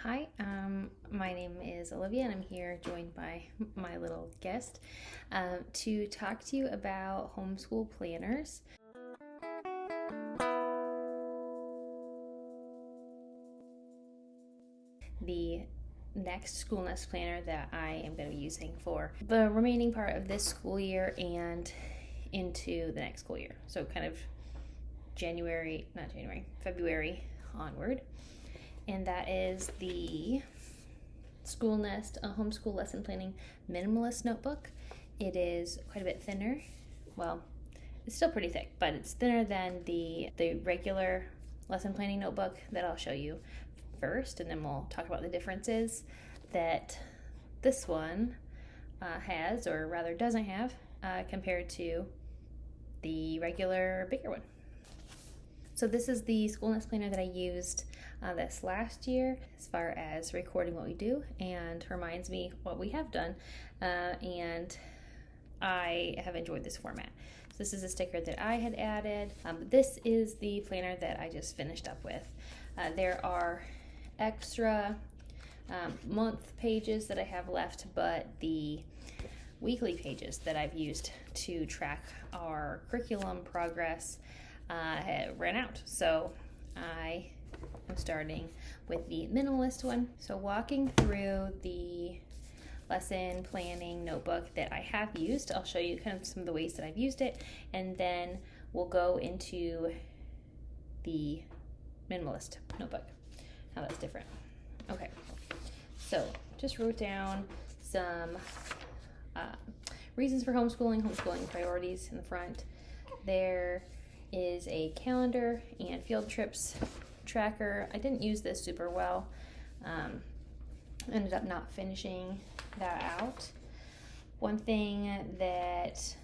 Hi, my name is Olivia, and I'm here joined by my little guest to talk to you about homeschool planners. The next Schoolnest planner that I am going to be using for the remaining part of this school year and into the next school year. So kind of February onward. And that is the Schoolnest Homeschool Lesson Planning Minimalist Notebook. It is quite a bit thinner. Well, it's still pretty thick, but it's thinner than the regular lesson planning notebook that I'll show you first, and then we'll talk about the differences that this one has, or rather doesn't have, compared to the regular bigger one. So this is the Schoolnest planner that I used this last year as far as recording what we do and reminds me what we have done, and I have enjoyed this format. So this is a sticker that I had added. This is the planner that I just finished up with. There are extra month pages that I have left, but the weekly pages that I've used to track our curriculum progress ran out. So I am starting with the minimalist one. So walking through the lesson planning notebook that I have used, I'll show you kind of some of the ways that I've used it, and then we'll go into the minimalist notebook, how that's different. Okay, so just wrote down some reasons for homeschooling priorities in the front. There is a calendar and field trips tracker. I didn't use this super well. Ended up not finishing that out. One thing that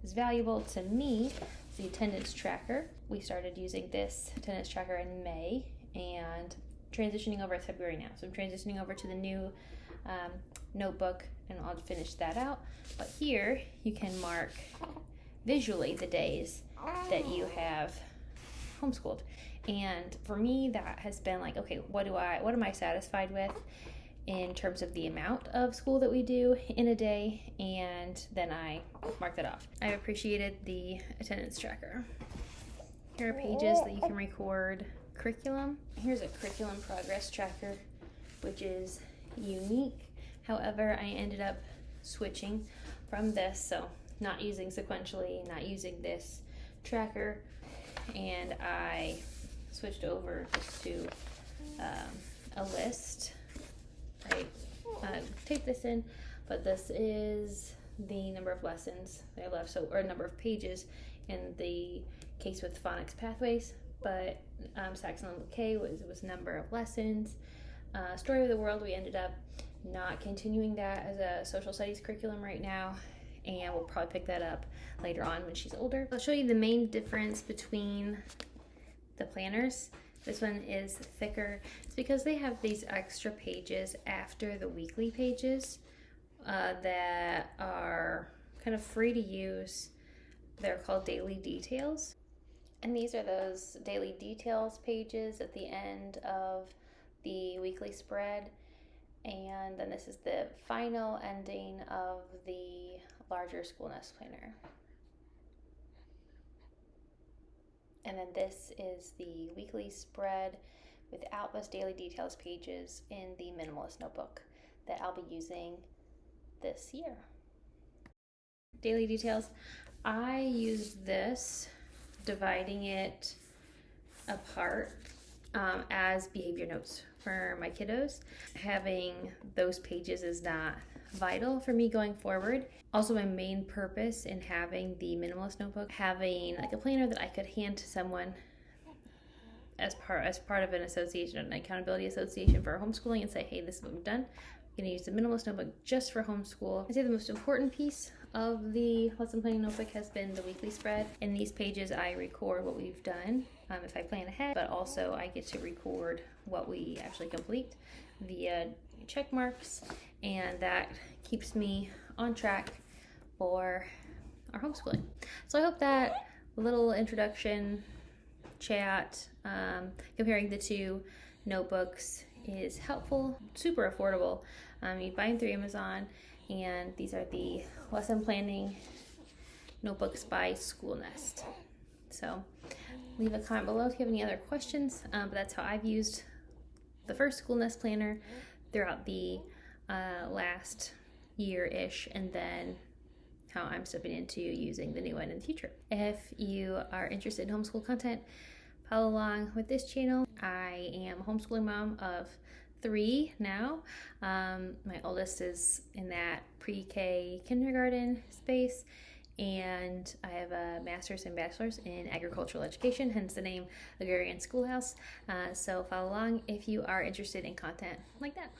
is valuable to me is the attendance tracker. We started using this attendance tracker in May and transitioning over to February now. So I'm transitioning over to the new notebook, and I'll finish that out. But here you can mark visually the days that you have homeschooled. And for me, that has been like, okay, what am I satisfied with in terms of the amount of school that we do in a day, and then I mark that off. I appreciated the attendance tracker. Here are pages that you can record curriculum. Here's a curriculum progress tracker, which is unique. However, I ended up switching from this, so not using sequentially, not using this tracker, and I switched over just to a list. I taped this in, but this is the number of lessons that I left, or number of pages in the case with phonics pathways, but Saxon K was number of lessons. Story of the World, we ended up not continuing that as a social studies curriculum right now, and we'll probably pick that up later on when she's older. I'll show you the main difference between the planners. This one is thicker. It's because they have these extra pages after the weekly pages that are kind of free to use. They're called daily details. And these are those daily details pages at the end of the weekly spread. And then this is the final ending of the larger Schoolnest planner. And then this is the weekly spread without those daily details pages in the minimalist notebook that I'll be using this year. Daily details, I used this, dividing it apart as behavior notes for my kiddos. Having those pages is not vital for me going forward. Also, my main purpose in having the minimalist notebook, having like a planner that I could hand to someone as part of an association, an accountability association for homeschooling, and say, hey, this is what we've done. I'm going to use the minimalist notebook just for homeschool. I'd say the most important piece of the lesson planning notebook has been the weekly spread. In these pages, I record what we've done if I plan ahead, but also I get to record what we actually complete via check marks, and that keeps me on track for our homeschooling. So I hope that little introduction chat comparing the two notebooks is helpful, super affordable. You buy them through Amazon, and these are the lesson planning notebooks by Schoolnest. So leave a comment below if you have any other questions, but that's how I've used the first Schoolnest planner throughout the last year-ish, and then how I'm stepping into using the new one in the future. If you are interested in homeschool content, follow along with this channel. I am a homeschooling mom of 3 now. My oldest is in that pre-K kindergarten space, and I have a master's and bachelor's in agricultural education, hence the name Agrarian Schoolhouse. So follow along if you are interested in content like that.